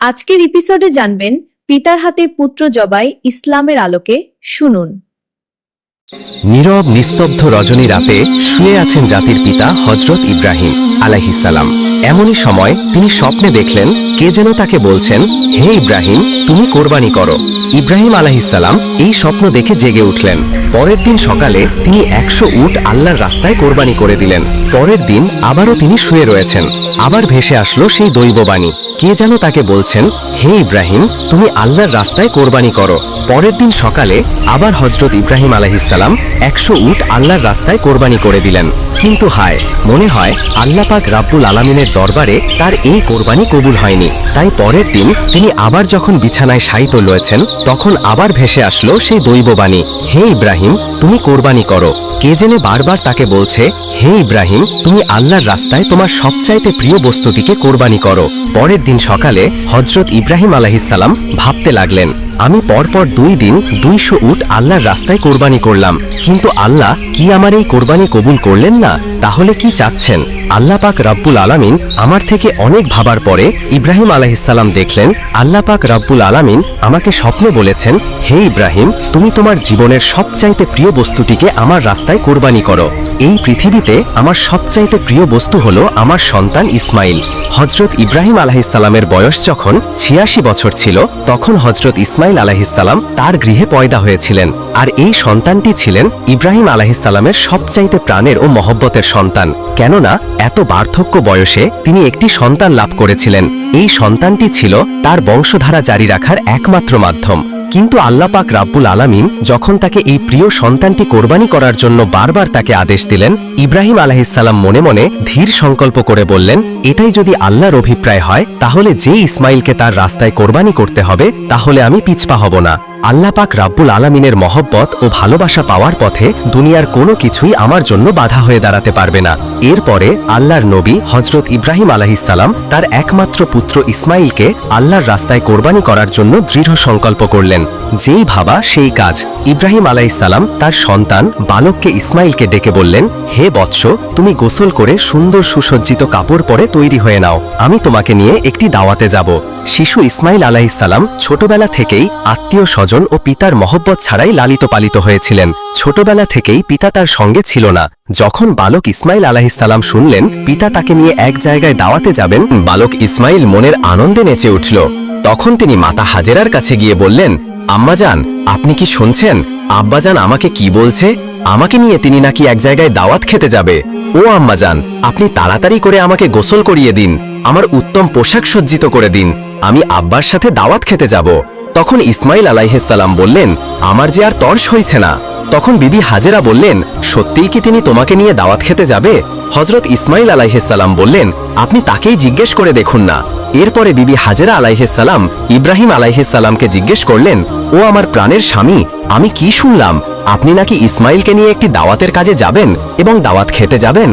আজকের এপিসোডে জানবেন পিতার হাতে পুত্র জবাই ইসলামের আলোকে। শুনুন। নীরব নিস্তব্ধ রজনী রাতে শুয়ে আছেন জাতির পিতা হযরত ইব্রাহিম আলাইহিসসালাম। এমনই সময় তিনি স্বপ্নে দেখলেন কে যেন তাকে বলছেন, হে ইব্রাহিম, তুমি কোরবানি করো। ইব্রাহিম আলাইহিসসালাম এই স্বপ্ন দেখে জেগে উঠলেন। পরের দিন সকালে তিনি 100 উট আল্লাহর রাস্তায় কোরবানি করে দিলেন। পরের দিন আবারও তিনি শুয়ে রয়েছেন। আবার ভেসে আসলো সেই দৈববাণী, কে যেন তাকে বলছেন, হে ইব্রাহিম, তুমি আল্লাহর রাস্তায় কোরবানি করো। পরের দিন সকালে আবার হযরত ইব্রাহিম আলাইহিসসালাম 100 উট আল্লাহর রাস্তায় কোরবানি করে দিলেন। কিন্তু হায়, মনে হয় আল্লাহ পাক রাব্বুল আলামিনের দরবারে তার এই কোরবানি কবুল হয়নি। তাই পরের দিন তিনি আবার যখন বিছানায় শায়িত রয়েছেন, তখন আবার ভেসে আসলো সেই দৈববাণী, হে ইব্রাহিম, তুমি কোরবানি করো। কে জেনে বারবার তাকে বলছে, হে ইব্রাহিম, তুমি আল্লাহর রাস্তায় তোমার সবচাইতে প্রিয় বস্তুটিকে কোরবানি করো। পরের দিন সকালে হযরত ইব্রাহিম আলাইহিসসালাম ভাবতে লাগলেন, আমি পরপর 2 দিন 200 উট আল্লাহর রাস্তায় কোরবানি করলাম, কিন্তু আল্লাহ কি আমার এই কোরবানি কবুল করলেন না? তাহলে কি চাচ্ছেন? আল্লাহ পাক রাব্বুল আলামিন আমার থেকে অনেক ভাবার পরে ইব্রাহিম আলাইহিসসালাম দেখলেন আল্লাহ পাক রাব্বুল আলামিন আমাকে স্বপ্নে বলেছেন, হে ইব্রাহিম, তুমি তোমার জীবনের সবচাইতে প্রিয় বস্তুটিকে আমার রাস্তায় কোরবানি করো। এই পৃথিবীতে আমার সবচাইতে প্রিয় বস্তু হলো আমার সন্তান ইসমাইল। হযরত ইব্রাহিম আলাইহিসসালামের বয়স যখন 86 বছর ছিল, তখন হযরত ইসমাইল আলাইহিসসালাম তার গৃহে পয়দা হয়েছিলেন। আর এই সন্তানটি ছিলেন ইব্রাহিম আলাইহিসসালামের সবচাইতে প্রাণের ও মহব্বতের সন্তান। কেননা এত বার্ধক্য বয়সে তিনি একটি সন্তান লাভ করেছিলেন। এই সন্তানটি ছিল তার বংশধারা জারি রাখার একমাত্র মাধ্যম। কিন্তু আল্লাহ পাক রাব্বুল আলামিন যখন তাকে এই প্রিয় সন্তানটি কোরবানি করার জন্য বারবার তাকে আদেশ দিলেন, ইব্রাহিম আলাইহিসসালাম মনে মনে ধীর সংকল্প করে বললেন, এটাই যদি আল্লাহর অভিপ্রায় হয়, তাহলে যে ইসমাইলকে তার রাস্তায় কোরবানি করতে হবে, তাহলে আমি পিছপা হব না। আল্লাহ পাক রাব্বুল আলামিনের মহব্বত ও ভালোবাসা পাওয়ার পথে দুনিয়ার কোনো কিছুই আমার জন্য বাধা হয়ে দাঁড়াতে পারবে না। এরপরে আল্লাহর নবী হযরত ইব্রাহিম আলাইহিসসালাম তার একমাত্র পুত্র ইসমাইলকে আল্লাহর রাস্তায় কোরবানি করার জন্য দৃঢ় সংকল্প করলেন। যেই ভাবা সেই কাজ। ইব্রাহিম আলাইহিসসালাম তার সন্তান বালককে ইসমাইলকে ডেকে বললেন, হে বৎস, তুমি গোসল করে সুন্দর সুসজ্জিত কাপড় পরে তৈরি হয়ে নাও, আমি তোমাকে নিয়ে একটি দাওয়াতে যাব। শিশু ইসমাইল আলাইহিসসালাম ছোটবেলা থেকেই আত্মীয় স্বজন ও পিতার মহব্বত ছাড়াই লালিত পালিত হয়েছিলেন। ছোটবেলা থেকেই পিতা তার সঙ্গে ছিল না। যখন বালক ইসমাইল আলাইহিসসালাম শুনলেন পিতা তাকে নিয়ে এক জায়গায় দাওয়াতে যাবেন, বালক ইসমাইল মনের আনন্দে নেচে উঠল। তখন তিনি মাতা হাজেরার কাছে গিয়ে বললেন, আম্মাজান, আপনি কি শুনছেন? আব্বাজান আমাকে কি বলছে? আমাকে নিয়ে তিনি নাকি এক জায়গায় দাওয়াত খেতে যাবে। ও আম্মাজান, আপনি তাড়াতাড়ি করে আমাকে গোসল করিয়ে দিন, আমার উত্তম পোশাক সজ্জিত করে দিন, আমি আব্বার সাথে দাওয়াত খেতে যাব। তখন ইসমাইল আলাইহিসসালাম বললেন, আমার যে আর তর্স হইছে না। তখন বিবি হাজেরা বললেন, সত্যিই কি তিনি তোমাকে নিয়ে দাওয়াত খেতে যাবে? হযরত ইসমাইল আলাইহিসসালাম বললেন, আপনি তাকেই জিজ্ঞেস করে দেখুন না। এরপরে বিবি হাজেরা আলাইহিসসালাম ইব্রাহিম আলাইহিসসালামকে জিজ্ঞেস করলেন, ও আমার প্রাণের স্বামী, আমি কি শুনলাম আপনি নাকি ইসমাইলকে নিয়ে একটি দাওয়াতের কাজে যাবেন এবং দাওয়াত খেতে যাবেন?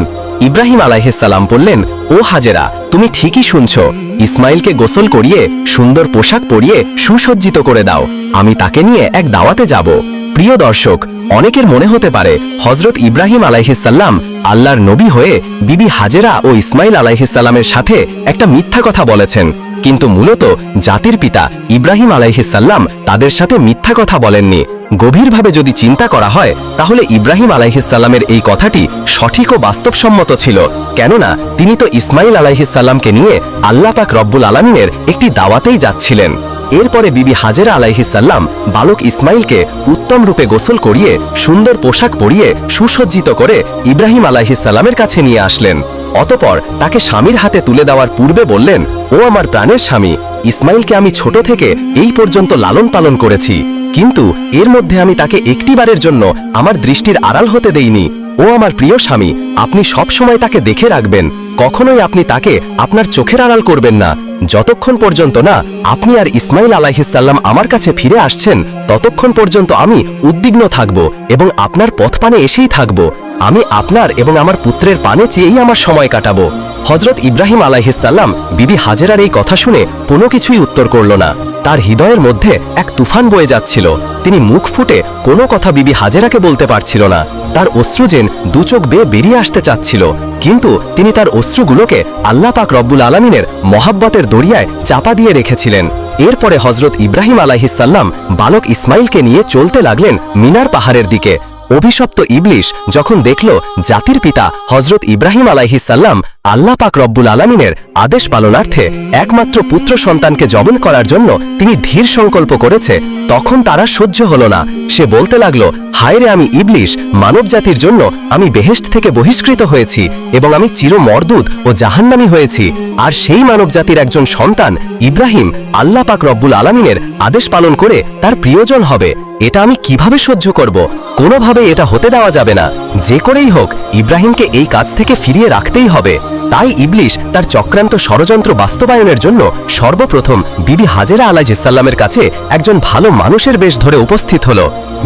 ইব্রাহিম আলাইহিসসালাম বললেন, ও হাজেরা, তুমি ঠিকই শুনছো, ইসমাইলকে গোসল করিয়ে সুন্দর পোশাক পরিয়ে সুসজ্জিত করে দাও, আমি তাকে নিয়ে এক দাওয়াতে যাব। প্রিয় দর্শক, অনেকের মনে হতে পারে হযরত ইব্রাহিম আলাইহিসসালাম আল্লাহর নবী হয়ে বিবি হাজেরা ও ইসমাইল আলাইহিসসালামের সাথে একটা মিথ্যা কথা বলেছেন। কিন্তু মূলত জাতির পিতা ইব্রাহিম আলাইহিসসালাম তাদের সাথে মিথ্যা কথা বলেননি। গভীরভাবে যদি চিন্তা করা হয়, তাহলে ইব্রাহিম আলাইহিসসালামের এই কথাটি সঠিক ও বাস্তবসম্মত ছিল। কেননা তিনি তো ইসমাইল আলাইহিসসালামকে নিয়ে আল্লাহ পাক রব্বুল আলামিনের একটি দাওয়াতেই যাচ্ছিলেন। এরপরে বিবি হাজেরা আলাইহিসসালাম বালক ইসমাইলকে উত্তম রূপে গোসল করিয়ে সুন্দর পোশাক পরিয়ে সুসজ্জিত করে ইব্রাহিম আলাইহিসসালামের কাছে নিয়ে আসলেন। অতঃপর তাকে স্বামীর হাতে তুলে দেওয়ার পূর্বে বললেন, ও আমার প্রাণের স্বামী, ইসমাইলকে আমি ছোট থেকে এই পর্যন্ত লালন পালন করেছি, কিন্তু এর মধ্যে আমি তাকে একটিবারের জন্য আমার দৃষ্টির আড়াল হতে দেইনি। ও আমার প্রিয় স্বামী, আপনি সব সময় তাকে দেখে রাখবেন, কখনোই আপনি তাকে আপনার চোখের আড়াল করবেন না। যতক্ষণ পর্যন্ত না আপনি আর ইসমাইল আলাইহিসসালাম আমার কাছে ফিরে আসছেন, ততক্ষণ পর্যন্ত আমি উদ্বিগ্ন থাকব এবং আপনার পথ পানে এসেই থাকব। আমি আপনার এবং আমার পুত্রের পানে চেয়েই আমার সময় কাটাবো। হজরত ইব্রাহিম আলাইহিসসালাম বিবি হাজেরার এই কথা শুনে কোনো কিছুই উত্তর করল না। তার হৃদয়ের মধ্যে এক তুফান বয়ে যাচ্ছিল। তিনি মুখ ফুটে কোনো কথা বিবি হাজেরাকে বলতে পারছিল না। তার অশ্রুজেন দু চোখ বেয়ে বেরিয়ে আসতে চাচ্ছিল, কিন্তু তিনি তার অশ্রুগুলোকে আল্লাহ পাক রব্বুল আলামিনের মহাব্বতের দরিয়ায় চাপা দিয়ে রেখেছিলেন। এরপরে হজরত ইব্রাহিম আলাইহিসসালাম বালক ইসমাইলকে নিয়ে চলতে লাগলেন মিনার পাহাড়ের দিকে। অভিশপ্ত ইবলিশ যখন দেখল জাতির পিতা হজরত ইব্রাহিম আলাইহিসসালাম আল্লাহ পাক রব্বুল আলামিনের আদেশ পালনার্থে একমাত্র পুত্র সন্তানকে জবন করার জন্য তিনি ধীর সংকল্প করেছে, তখন তারা সহ্য হল না। সে বলতে লাগলো, হায় রে, আমি ইবলিশ, মানব জাতির জন্য আমি বেহেশত থেকে বহিষ্কৃত হয়েছি এবং আমি চির মর্দুদ ও জাহান্নামী হয়েছি। আর সেই মানব জাতির একজন সন্তান ইব্রাহিম আল্লাহ পাক রব্বুল আলামিনের আদেশ পালন করে তার প্রিয়জন হবে। এটা আমি কিভাবে সহ্য করব? কোনোভাবে এটা হতে দেওয়া যাবে না। যে করেই হোক ইব্রাহিমকে এই কাজ থেকে ফিরিয়ে রাখতেই হবে। তাই ইবলিশ তার চক্রান্ত ষড়যন্ত্র বাস্তবায়নের জন্য সর্বপ্রথম বিবি হাজেরা আলাইহিসসালামের কাছে একজন ভালো মানুষের বেশ ধরে উপস্থিত হল।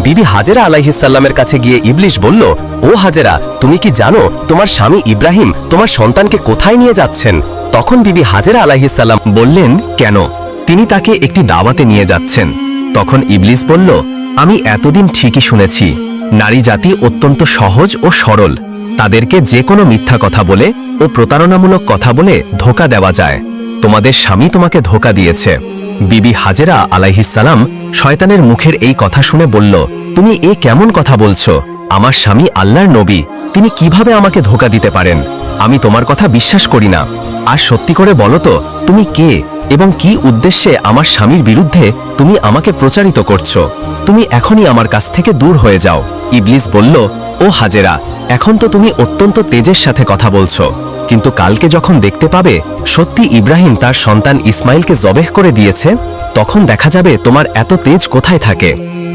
বিবি হাজেরা আলাইহিসসালামের কাছে গিয়ে ইবলিশ বলল, ও হাজেরা, তুমি কি জানো তোমার স্বামী ইব্রাহিম তোমার সন্তানকে কোথায় নিয়ে যাচ্ছেন? তখন বিবি হাজেরা আলাইহিসসালাম বললেন, কেন? তিনি তাকে একটি দাওয়াতে নিয়ে যাচ্ছেন। তখন ইবলিশ বলল, আমি এতদিন ঠিকই শুনেছি, নারী জাতি অত্যন্ত সহজ ও সরল। তাদেরকে যে কোনো মিথ্যা কথা বলে ও প্রতারণামূলক কথা বলে ধোঁকা দেওয়া যায়। তোমাদের স্বামী তোমাকে ধোঁকা দিয়েছে। বিবি হাজেরা আলাইহিসসালাম শয়তানের মুখের এই কথা শুনে বলল, তুমি এ কেমন কথা বলছো? আমার স্বামী আল্লাহর নবী, তিনি কিভাবে আমাকে ধোঁকা দিতে পারেন? আমি তোমার কথা বিশ্বাস করি না। আর সত্যি করে বলো তো, তুমি কে এবং কি উদ্দেশ্যে আমার স্বামীর বিরুদ্ধে তুমি আমাকে প্রচারিত করছো? তুমি এখনই আমার কাছ থেকে দূর হয়ে যাও। ইবলিস বলল, ও হাজেরা, এখন তো তুমি অত্যন্ত তেজের সাথে কথা বলছো, কিন্তু কালকে যখন দেখতে পাবে সত্যি ইব্রাহিম তার সন্তান ইসমাইলকে জবেহ করে দিয়েছে, তখন দেখা যাবে তোমার এত তেজ কোথায় থাকে।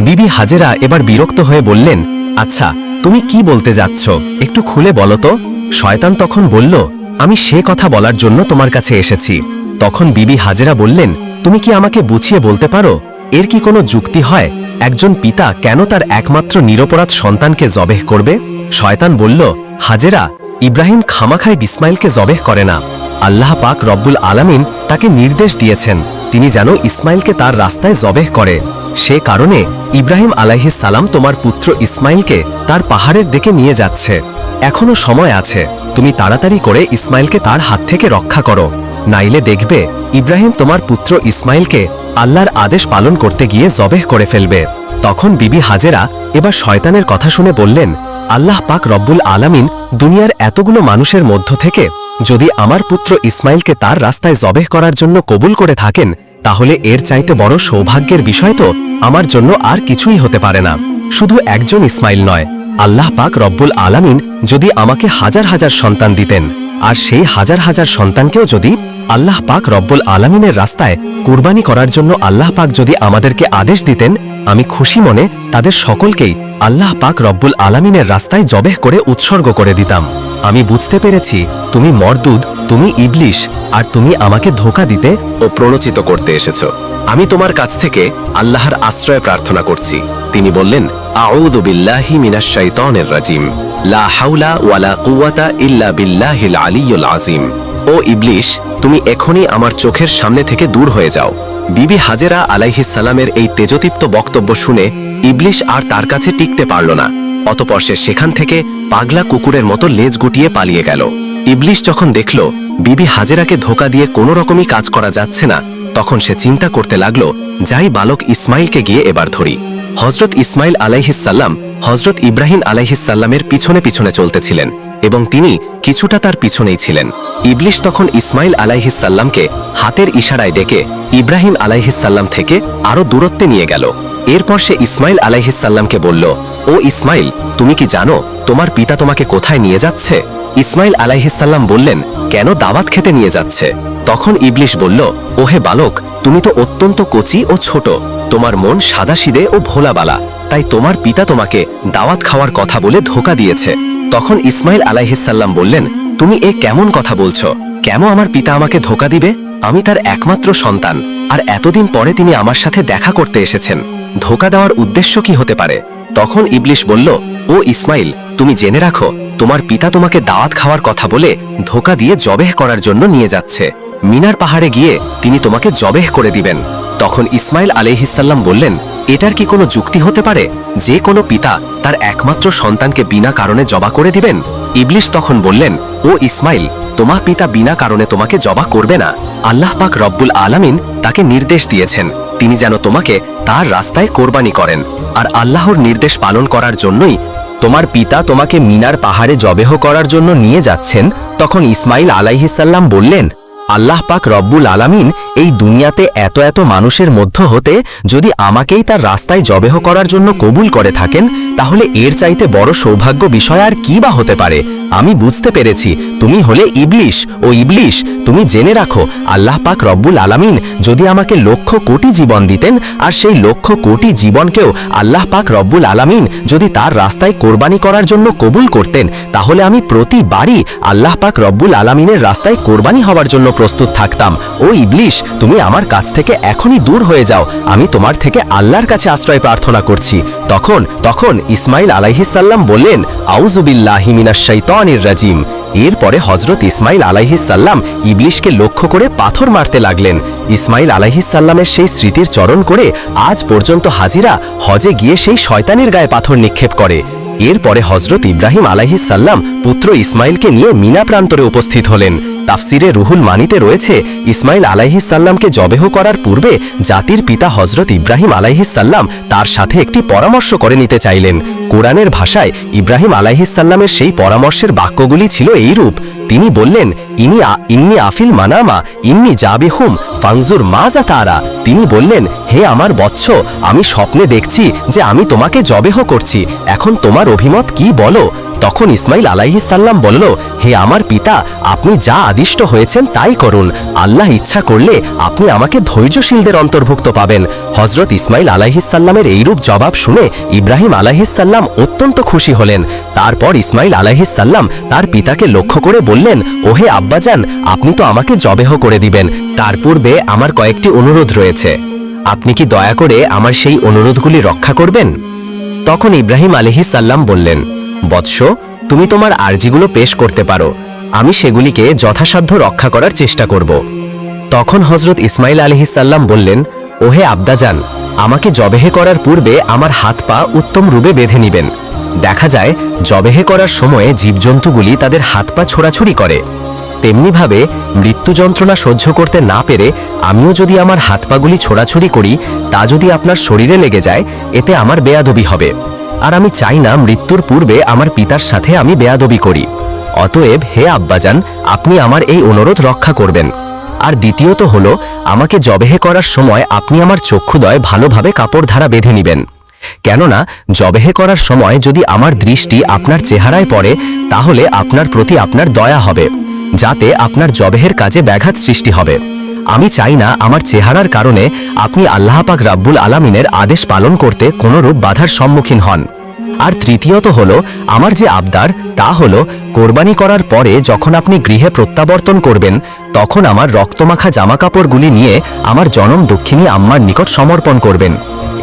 বিবি হাজেরা এবার বিরক্ত হয়ে বললেন, আচ্ছা, তুমি কি বলতে যাচ্ছ? একটু খুলে বলো তো। শয়তান তখন বলল, আমি সে কথা বলার জন্য তোমার কাছে এসেছি। তখন বিবি হাজেরা বললেন, তুমি কি আমাকে বুঝিয়ে বলতে পারো এর কি কোনো যুক্তি হয়? একজন পিতা কেন তার একমাত্র নিরপরাধ সন্তানকে জবেহ করবে? শয়তান বলল, হাজেরা, ইব্রাহিম খামাখায় ইসমাইলকে জবেহ করে না। আল্লাহ পাক রব্বুল আলামিন তাকে নির্দেশ দিয়েছেন তিনি যেন ইসমাইলকে তার রাস্তায় জবেহ করে। সে কারণে ইব্রাহিম আলাইহিসসালাম তোমার পুত্র ইসমাইলকে তার পাহাড়ের দিকে নিয়ে যাচ্ছে। এখনো সময় আছে, তুমি তাড়াতাড়ি করে ইসমাইলকে তার হাত থেকে রক্ষা করো, নাইলে দেখবে ইব্রাহিম তোমার পুত্র ইসমাইলকে আল্লাহর আদেশ পালন করতে গিয়ে জবেহ করে ফেলবে। তখন বিবি হাজেরা এবার শয়তানের কথা শুনে বললেন, আল্লাহ পাক রব্বুল আলামিন দুনিয়ার এতগুলো মানুষের মধ্য থেকে যদি আমার পুত্র ইসমাইলকে তার রাস্তায় জবেহ করার জন্য কবুল করে থাকেন, তাহলে এর চাইতে বড় সৌভাগ্যের বিষয় তো আমার জন্য আর কিছুই হতে পারে না। শুধু একজন ইসমাইল নয়, আল্লাহ পাক রব্বুল আলামিন যদি আমাকে হাজার হাজার সন্তান দিতেন, আর সেই হাজার হাজার সন্তানকেও যদি আল্লাহ পাক রব্বুল আলামিনের রাস্তায় কুরবানি করার জন্য আল্লাহ পাক যদি আমাদেরকে আদেশ দিতেন, আমি খুশি মনে তাদের সকলকেই আল্লাহ পাক রব্বুল আলামিনের রাস্তায় জবেহ করে উৎসর্গ করে দিতাম। আমি বুঝতে পেরেছি তুমি মরদুদ, তুমি ইবলিশ, আর তুমি আমাকে ধোঁকা দিতে ও প্ররোচিত করতে এসেছো। আমি তোমার কাছ থেকে আল্লাহর আশ্রয় প্রার্থনা করছি। তিনি বললেন, আউযু বিল্লাহি মিনাশ শাইতানির রাজিম, লা হাওলা ওয়ালা কুওয়াতা ইল্লা বিল্লাহিল আলিয়্যুল আযীম। ও ইবলিশ, তুমি এখনই আমার চোখের সামনে থেকে দূর হয়ে যাও। বিবি হাজেরা আলাইহিসসালামের এই তেজদীপ্ত বক্তব্য শুনে ইবলিশ আর তার কাছে টিকতে পারল না। অতঃপর সে সেখান থেকে পাগলা কুকুরের মতো লেজ গুটিয়ে পালিয়ে গেল। ইবলিশ যখন দেখল বিবি হাজেরাকে ধোঁকা দিয়ে কোনো রকমই কাজ করা যাচ্ছে না, তখন সে চিন্তা করতে লাগল, যাই বালক ইসমাইলকে গিয়ে এবার ধরি। হজরত ইসমাইল আলাইহিসসালাম হজরত ইব্রাহিম আলাইহিসসালামের পিছনে পিছনে চলতেছিলেন এবং তিনি কিছুটা তার পিছনেই ছিলেন। ইবলিশ তখন ইসমাইল আলাইহিসসালামকে হাতের ইশারায় ডেকে ইব্রাহিম আলাইহিসসালাম থেকে আরো দূরত্বে নিয়ে গেল। এরপর সে ইসমাইল আলাইহিসসালামকে বলল, ও ইসমাইল, তুমি কি জানো তোমার পিতা তোমাকে কোথায় নিয়ে যাচ্ছে? ইসমাইল আলাইহিসসালাম বললেন, কেন দাওয়াত খেতে নিয়ে যাচ্ছে? তখন ইবলিশ বলল, ওহে বালক, তুমি তো অত্যন্ত কচি ও ছোট, তোমার মন সাদাসিদে ও ভোলাবালা, তাই তোমার পিতা তোমাকে দাওয়াত খাওয়ার কথা বলে ধোঁকা দিয়েছে। তখন ইসমাইল আলাইহিসসালাম বললেন, তুমি এ কেমন কথা বলছো? কেন আমার পিতা আমাকে ধোঁকা দিবে? আমি তার একমাত্র সন্তান, আর এতদিন পরে তিনি আমার সাথে দেখা করতে এসেছেন। ধোঁকা দেওয়ার উদ্দেশ্য কি হতে পারে? তখন ইবলিশ বলল, ও ইসমাইল, তুমি জেনে রাখো তোমার পিতা তোমাকে দাওয়াত খাওয়ার কথা বলে ধোঁকা দিয়ে জবেহ করার জন্য নিয়ে যাচ্ছে। মিনার পাহাড়ে গিয়ে তিনি তোমাকে জবেহ করে দিবেন। তখন ইসমাইল আলাইহিসসালাম বললেন, এটার কি কোনো যুক্তি হতে পারে যে কোনো পিতা তার একমাত্র সন্তানকে বিনা কারণে জবা করে দিবেন? ইবলিশ তখন বললেন, ও ইসমাইল, তোমার পিতা বিনা কারণে তোমাকে জবা করবে না। আল্লাহ পাক রব্বুল আলামিন তাকে নির্দেশ দিয়েছেন তিনি যেন তোমাকে তার রাস্তায় কোরবানি করেন, আর আল্লাহর নির্দেশ পালন করার জন্যই তোমার পিতা তোমাকে মিনার পাহাড়ে জবেহ করার জন্য নিয়ে যাচ্ছেন। তখন ইসমাইল আলাইহিসসালাম বললেন, আল্লাহ পাক রব্বুল আলামিন এই দুনিয়াতে এত এত মানুষের মধ্য হতে যদি আমাকেই তার রাস্তায় জবেহ করার জন্য কবুল করে থাকেন, তাহলে এর চাইতে বড় সৌভাগ্য বিষয় আর কি বা হতে পারে? আমি বুঝতে পেরেছি তুমি হলে ইবলিশ। ও ইবলিশ, তুমি জেনে রাখো, আল্লাহ পাক রব্বুল আলামিন যদি আমাকে লক্ষ কোটি জীবন দিতেন, আর সেই লক্ষ কোটি জীবনকেও আল্লাহ পাক রব্বুল আলামিন যদি তার রাস্তায় কোরবানি করার জন্য কবুল করতেন, তাহলে আমি প্রতিবারই আল্লাহ পাক রব্বুল আলামিনের রাস্তায় কোরবানি হওয়ার জন্য প্রস্তুত থাকতাম। ও ইবলিশ, তুমি আমার কাছ থেকে এখনই দূর হয়ে যাও, আমি তোমার থেকে আল্লাহর কাছে আশ্রয় প্রার্থনা করছি। তখন ইসমাইল আলাইহিসসালাম বললেন, আউযু বিল্লাহি মিনাশ শাইতানির রাজিম। এরপরে হযরত ইসমাইল আলাইহিসসালাম ইবলিশকে লক্ষ্য করে পাথর মারতে লাগলেন। ইসমাইল আলাইহিসসালামের সেই স্মৃতির চরণ করে আজ পর্যন্ত হাজিরা হজে গিয়ে সেই শয়তানের গায়ে পাথর নিক্ষেপ করে। এরপরে হযরত ইব্রাহিম আলাইহিসসালাম পুত্র ইসমাইলকে নিয়ে মিনা প্রান্তরে উপস্থিত হলেন। তাফসিরে রুহুল মানিতে রয়েছে, ইসমাইল আলাইহিসসালামকে জবেহ করার পূর্বে জাতির পিতা হযরত ইব্রাহিম আলাইহিসসালাম তার সাথে একটি পরামর্শ করে নিতে চাইলেন। কোরআনের ভাষায় ইব্রাহিম আলাইহিসসালামের সেই পরামর্শের বাক্যগুলি ছিল এইরূপ। তিনি বললেন, ইন্নি আফিল মানামা ইন্নি জাবিহুম ফানজুর মাজা তারা। তিনি বললেন, হে আমার বৎস, আমি স্বপ্নে দেখছি যে আমি তোমাকে জবেহ করছি, এখন তোমার অভিমত কি বলো? তখন ইসমাইল আলাইহিসসালাম বলল, হে আমার পিতা, আপনি যা আদিষ্ট হয়েছেন তাই করুন। আল্লাহ ইচ্ছা করলে আপনি আমাকে ধৈর্যশীলদের অন্তর্ভুক্ত পাবেন। হযরত ইসমাইল আলাইহিসসালামের এইরূপ জবাব শুনে ইব্রাহিম আলাইহিসসালাম অত্যন্ত খুশি হলেন। তারপর ইসমাইল আলাইহিসসালাম তার পিতাকে লক্ষ্য করে বললেন, ওহে আব্বাজান, আপনি তো আমাকে জবেহ করে দিবেন, তার পূর্বে আমার কয়েকটি অনুরোধ রয়েছে। আপনি কি দয়া করে আমার সেই অনুরোধগুলি রক্ষা করবেন? তখন ইব্রাহিম আলাইহিসসালাম বললেন, বৎস, তুমি তোমার আরজিগুলো পেশ করতে পারো, আমি সেগুলিকে যথাসাধ্য রক্ষা করার চেষ্টা করব। তখন হযরত ইসমাইল আলাইহিসসালাম বললেন, ওহে আব্দাজান, আমাকে জবেহে করার পূর্বে আমার হাত পা উত্তম রূপে বেঁধে নিবেন। দেখা যায় জবেহে করার সময়ে জীবজন্তুগুলি তাদের হাত পা ছোড়াছুড়ি করে, তেমনিভাবে মৃত্যু যন্ত্রণা সহ্য করতে না পেরে আমিও যদি আমার হাত পাগুলি ছোড়াছুড়ি করি, তা যদি আপনার শরীরে লেগে যায়, এতে আমার বেয়াদবি হবে, আর আমি চাই না মৃত্যুর পূর্বে আমার পিতার সাথে আমি বেয়াদবি করি। অতএব হে আব্বাজান, আপনি আমার এই অনুরোধ রক্ষা করবেন। আর দ্বিতীয়ত হলো, আমাকে জবেহে করার সময় আপনি আমার চক্ষুদয় ভালোভাবে কাপড় ধারা বেঁধে নিবেন, কেননা জবেহে করার সময় যদি আমার দৃষ্টি আপনার চেহারায় পড়ে, তাহলে আপনার প্রতি আপনার দয়া হবে, যাতে আপনার জবেহের কাজে ব্যাঘাত সৃষ্টি হবে। আমি চাই না আমার চেহারার কারণে আপনি আল্লাহ পাক রাব্বুল আলামিনের আদেশ পালন করতে কোনরূপ বাধার সম্মুখীন হন। আর তৃতীয়ত হলো, আমার যে আবদার তা হলো, কোরবানি করার পরে যখন আপনি গৃহে প্রত্যাবর্তন করবেন, তখন আমার রক্তমাখা জামাকাপড়গুলি নিয়ে আমার জনম দক্ষিণী আম্মার নিকট সমর্পণ করবেন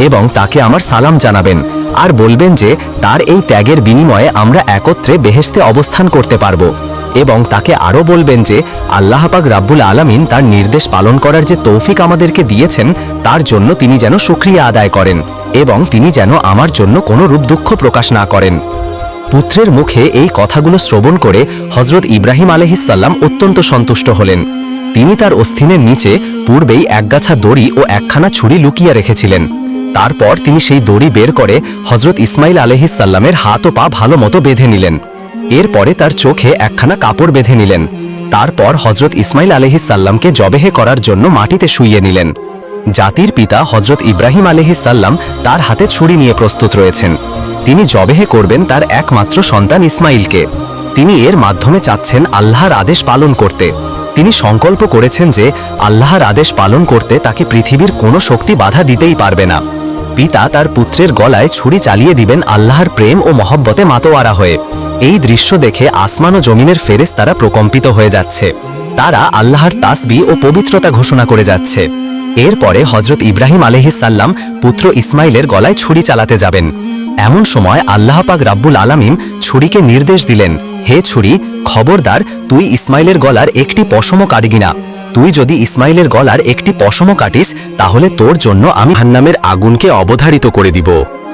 এবং তাকে আমার সালাম জানাবেন, আর বলবেন যে তার এই ত্যাগের বিনিময়ে আমরা একত্রে বেহেশতে অবস্থান করতে পারব। এবং তাকে আরও বলবেন যে আল্লাহ পাক রাব্বুল আলামিন তার নির্দেশ পালন করার যে তৌফিক আমাদেরকে দিয়েছেন, তার জন্য তিনি যেন শুকরিয়া আদায় করেন এবং তিনি যেন আমার জন্য কোনো রূপ দুঃখ প্রকাশ না করেন। পুত্রের মুখে এই কথাগুলো শ্রবণ করে হযরত ইব্রাহিম আলাইহিসসালাম অত্যন্ত সন্তুষ্ট হলেন। তিনি তার অস্থিনের নিচে পূর্বেই একগাছা দড়ি ও একখানা ছুরি লুকিয়ে রেখেছিলেন। তারপর তিনি সেই দড়ি বের করে হযরত ইসমাইল আলাইহিসসালামের হাত ও পা ভালো মতো বেঁধে নিলেন। এরপরে তার চোখে একখানা কাপড় বেঁধে নিলেন। তারপর হযরত ইসমাইল আলাইহিসসালামকে জবেহে করার জন্য মাটিতে শুইয়ে নিলেন। জাতির পিতা হযরত ইব্রাহিম আলাইহিসসালাম তার হাতে ছুরি নিয়ে প্রস্তুত রয়েছেন। তিনি জবেহে করবেন তার একমাত্র সন্তান ইসমাইলকে। তিনি এর মাধ্যমে চাচ্ছেন আল্লাহর আদেশ পালন করতে। তিনি সংকল্প করেছেন যে আল্লাহর আদেশ পালন করতে তাকে পৃথিবীর কোনো শক্তি বাধা দিতেই পারবে না। পিতা তার পুত্রের গলায় ছুরি চালিয়ে দিবেন আল্লাহর প্রেম ও মহব্বতে মাতোয়ারা হয়ে। এই দৃশ্য দেখে আসমান ও জমিনের ফেরেশতারা প্রকম্পিত হয়ে যাচ্ছে। তারা আল্লাহর তাসবিহ ও পবিত্রতা ঘোষণা করে যাচ্ছে। এরপরে হযরত ইব্রাহিম আলাইহিসসালাম পুত্র ইসমাইলের গলায় ছুরি চালাতে যাবেন। এমন সময় আল্লাহ পাক রাব্বুল আলামিন ছুরিকে নির্দেশ দিলেন, হে ছুরি, খবরদার তুই ইসমাইলের গলার একটি পশমও কাটবি না। তুই যদি ইসমাইলের গলার একটি পশমও কাটিস তাহলে তোর জন্য আমি জাহান্নামের আগুনকে অবধারিত করে দিব।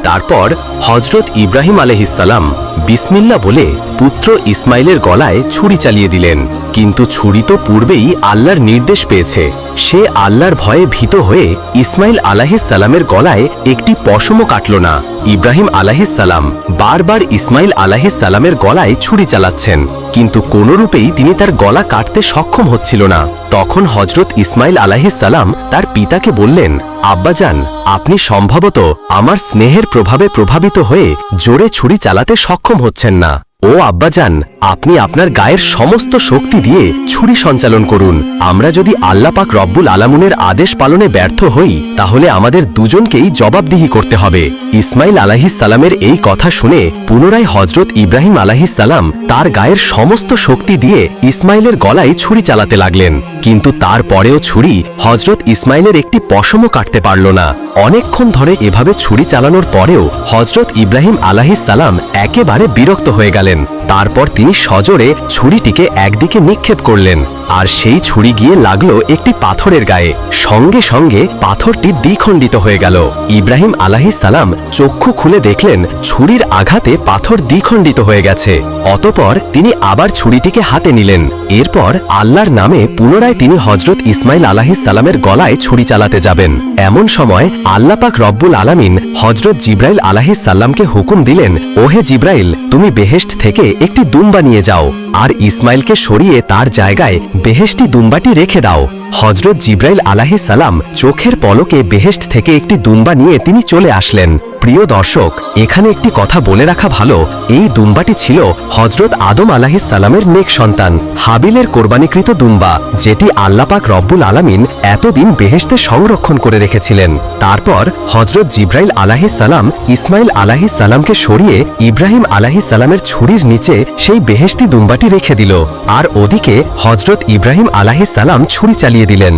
তারপর হজরত ইব্রাহিম আলাইহিসসালাম বিসমিল্লাহ বলে পুত্র ইসমাইলের গলায় ছুরি চালিয়ে দিলেন। কিন্তু ছুরি তো পূর্বেই আল্লাহর নির্দেশ পেয়েছে। সে আল্লাহর ভয়ে ভীত হয়ে ইসমাইল আলাইহিসসালামের গলায় একটি পশমও কাটল না। ইব্রাহিম আলাইহিসসালাম বারবার ইসমাইল আলাইহিসসালামের গলায় ছুরি চালাচ্ছেন, কিন্তু কোনোরূপেই তিনি তার গলা কাটতে সক্ষম হচ্ছিল না। তখন হজরত ইসমাইল আলাইহিসসালাম তার পিতাকে বললেন, আব্বাজান, আপনি সম্ভবত আমার স্নেহের প্রভাবে প্রভাবিত হয়ে জোরে ছুরি চালাতে সক্ষম হচ্ছেন না। ও আব্বাজান, আপনি আপনার গায়ের সমস্ত শক্তি দিয়ে ছুরি সঞ্চালন করুন। আমরা যদি আল্লাহ পাক রব্বুল আলামিনের আদেশ পালনে ব্যর্থ হই তাহলে আমাদের দুজনকেই জবাবদিহি করতে হবে। ইসমাইল আলাইহিসসালামের এই কথা শুনে পুনরায় হজরত ইব্রাহিম আলাইহিসসালাম তার গায়ের সমস্ত শক্তি দিয়ে ইসমাইলের গলায় ছুরি চালাতে লাগলেন, কিন্তু তারপরেও ছুরি হজরত ইসমাইলের একটি পশমও কাটতে পারল না। অনেকক্ষণ ধরে এভাবে ছুরি চালানোর পরেও হজরত ইব্রাহিম আলাইহিসসালাম একেবারে বিরক্ত হয়ে গেলেন। তারপর তিনি সজোরে ছুরিটিকে একদিকে নিক্ষেপ করলেন, আর সেই ছুরি গিয়ে লাগলো একটি পাথরের গায়ে। সঙ্গে সঙ্গে পাথরটি দ্বিখণ্ডিত হয়ে গেল। ইব্রাহিম আলাইহিসসালাম চক্ষু খুলে দেখলেন ছুরির আঘাতে পাথর দ্বিখণ্ডিত হয়ে গেছে। অতঃপর তিনি আবার ছুরিটিকে হাতে নিলেন। এরপর আল্লাহর নামে পুনরায় তিনি হজরত ইসমাইল আলাইহিসসালামের গলায় ছুরি চালাতে যাবেন। এমন সময় আল্লাহ পাক রব্বুল আলামিন হজরত জিব্রাইল আলাইহিসসালামকে হুকুম দিলেন, ওহে জিব্রাইল, তুমি বেহেশত থেকে একটি দুম্বা নিয়ে যাও আর ইসমাইলকে সরিয়ে তার জায়গায় বেহেশতি দুম্বাটি রেখে দাও। হজরত জিব্রাইল আলাইহিসসালাম চোখের পলকে বেহেশত থেকে একটি দুম্বা নিয়ে তিনি চলে আসলেন। প্রিয় দর্শক, এখানে একটি কথা বলে রাখা ভালো, এই দুম্বাটি ছিল হজরত আদম আলাইহিসসালামের নেক সন্তান হাবিলের কোরবানিকৃত দুম্বা, যেটি আল্লাহ পাক রব্বুল আলামিন এতদিন বেহেশতে সংরক্ষণ করে রেখেছিলেন। তারপর হজরত জিব্রাইল আলাইহিসসালাম ইসমাইল আলাইহিসসালামকে সরিয়ে ইব্রাহিম আলাইহিসসালামের ছুরির নিচে সেই বেহেশতি দুম্বাটি রেখে দিল, আর ওদিকে হজরত ইব্রাহিম আলাইহিসসালাম ছুরি চালিয়ে দিলেন।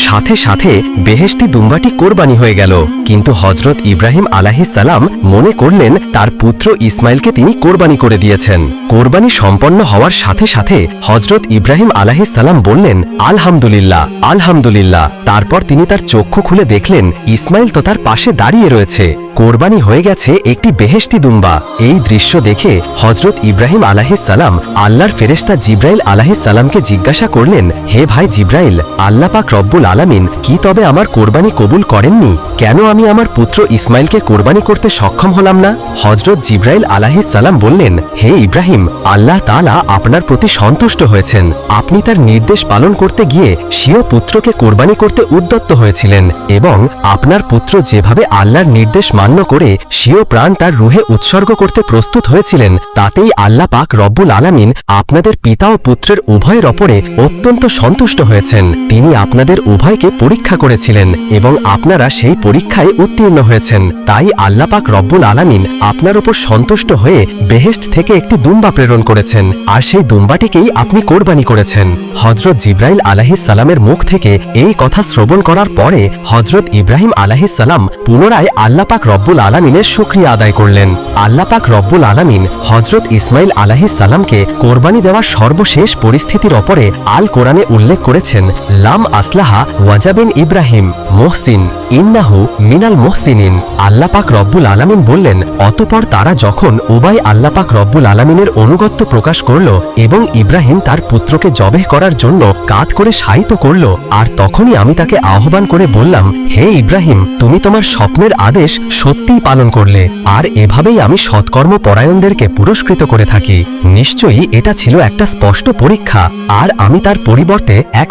সাথে সাথে বেহেশতি দুম্বাটি কোরবানি হয়ে গেল। কিন্তু হজরত ইব্রাহিম আলাইহিসসালাম মনে করলেন তার পুত্র ইসমাইলকে তিনি কোরবানি করে দিয়েছেন। কোরবানি সম্পন্ন হওয়ার সাথে সাথে হজরত ইব্রাহিম আলাইহিসসালাম বললেন, আলহামদুলিল্লাহ, আলহামদুলিল্লাহ। তারপর তিনি তার চক্ষু খুলে দেখলেন ইসমাইল তো তার পাশে দাঁড়িয়ে রয়েছে। কোরবানি হয়ে গেছে একটি বেহেশতি দুম্বা। এই দৃশ্য দেখে হজরত ইব্রাহিম আলাইহিসসালাম আল্লাহর ফেরেশতা জিব্রাইল আলাইহিসসালামকে জিজ্ঞাসা করলেন, হে ভাই জিব্রাইল, আল্লাহ পাক রব্বুল আলামিন কি তবে আমার কোরবানি কবুল করেননি? কেন আমি আমার পুত্র ইসমাইলকে কোরবানি করতে সক্ষম হলাম না? হজরত জিব্রাইল আলাইহিসসালাম বললেন, হে ইব্রাহিম, আল্লাহ তাআলা আপনার প্রতি সন্তুষ্ট হয়েছেন। আপনি তার নির্দেশ পালন করতে গিয়ে স্বীয় পুত্রকে কোরবানি করতে উদ্যত হয়েছিলেন, এবং আপনার পুত্র যেভাবে আল্লাহর নির্দেশ মান্য করে স্বীয় প্রাণ তার রুহে উৎসর্গ করতে প্রস্তুত হয়েছিলেন, তাতেই আল্লাহ পাক রব্বুল আলামিন আপনাদের পিতা ও পুত্রের উভয়ের ওপরে অত্যন্ত সন্তুষ্ট হয়েছেন। তিনি আপনাদের উভয়কে পরীক্ষা করেছিলেন এবং আপনারা সেই পরীক্ষায় উত্তীর্ণ হয়েছেন। তাই আল্লাহ পাক রব্বুল আলামিন আপনার উপর সন্তুষ্ট হয়ে বেহেশত থেকে একটি দুম্বা প্রেরণ করেছেন, আর সেই দুম্বাটিকেই আপনি কোরবানি করেছেন। হজরত জিব্রাইল আলাইহিসসালামের মুখ থেকে এই কথা শ্রবণ করার পরে হজরত ইব্রাহিম আলাইহিসসালাম পুনরায় আল্লাহ পাক রব্বুল আলামিনের শুকরিয়া আদায় করলেন। আল্লাহ পাক রব্বুল আলামিন হজরত ইসমাইল আলাইহিসসালামকে কোরবানি দেওয়ার সর্বশেষ পরিস্থিতির ওপরে আল কোরআনে উল্লেখ করেছেন, লাম আসলাহা ওয়াজাবিন ইব্রাহিম মুহসিন ইন্নাহু মিনাল মুহসিনিন। আল্লাহ পাক রব্বুল আলামিন বললেন, অতঃপর তারা যখন উভয় আল্লাহ পাক রব্বুল আলামিনের অনুগত্য প্রকাশ করল এবং ইব্রাহিম তার পুত্রকে জবেহ করার জন্য কাঁধ করে শায়িত করল, আর তখনই আমি তাকে আহ্বান করে বললাম, হে ইব্রাহিম, তুমি তোমার স্বপ্নের আদেশ সত্যিই পালন করলে, আর এভাবেই আমি সৎকর্ম পরায়ণদেরকে পুরস্কৃত করে থাকি। নিশ্চয়ই এটা ছিল একটা স্পষ্ট পরীক্ষা, আর আমি তার পরিবর্তে এক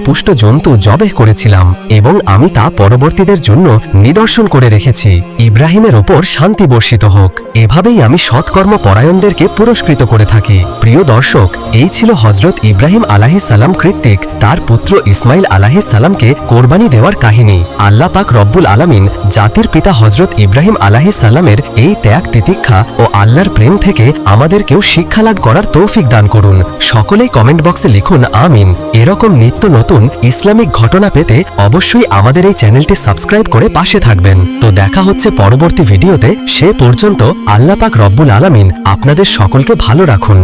পুষ্ট জন্তু জবেহ করেছিলাম, এবং আমি তা পরবর্তীদের জন্য নিদর্শন করে রেখেছি। ইব্রাহিমের ওপর শান্তি বর্ষিত হোক। এভাবেই আমি সৎকর্ম পরায়ণদেরকে পুরস্কৃত করে থাকি। প্রিয় দর্শক, এই ছিল হজরত ইব্রাহিম আলাইহিসসালাম কর্তৃক তার পুত্র ইসমাইল আলাইহিসসালামকে কোরবানি দেওয়ার কাহিনী। আল্লাহ পাক রব্বুল আলামিন জাতির পিতা হজরত ইব্রাহিম আলাইহিসসালামের এই ত্যাগ তিতিক্ষা ও আল্লাহর প্রেম থেকে আমাদেরকেও শিক্ষা লাভ করার তৌফিক দান করুন। সকলেই কমেন্ট বক্সে লিখুন আমিন। এরকম নিত্য নতুন ইসলামিক ঘটনা পেতে অবশ্যই আমাদের এই চ্যানেলটি সাবস্ক্রাইব করে পাশে থাকবেন। তো দেখা হচ্ছে পরবর্তী ভিডিওতে। সে পর্যন্ত আল্লাহ পাক রব্বুল আলামিন আপনাদের সকলকে ভালো রাখুন।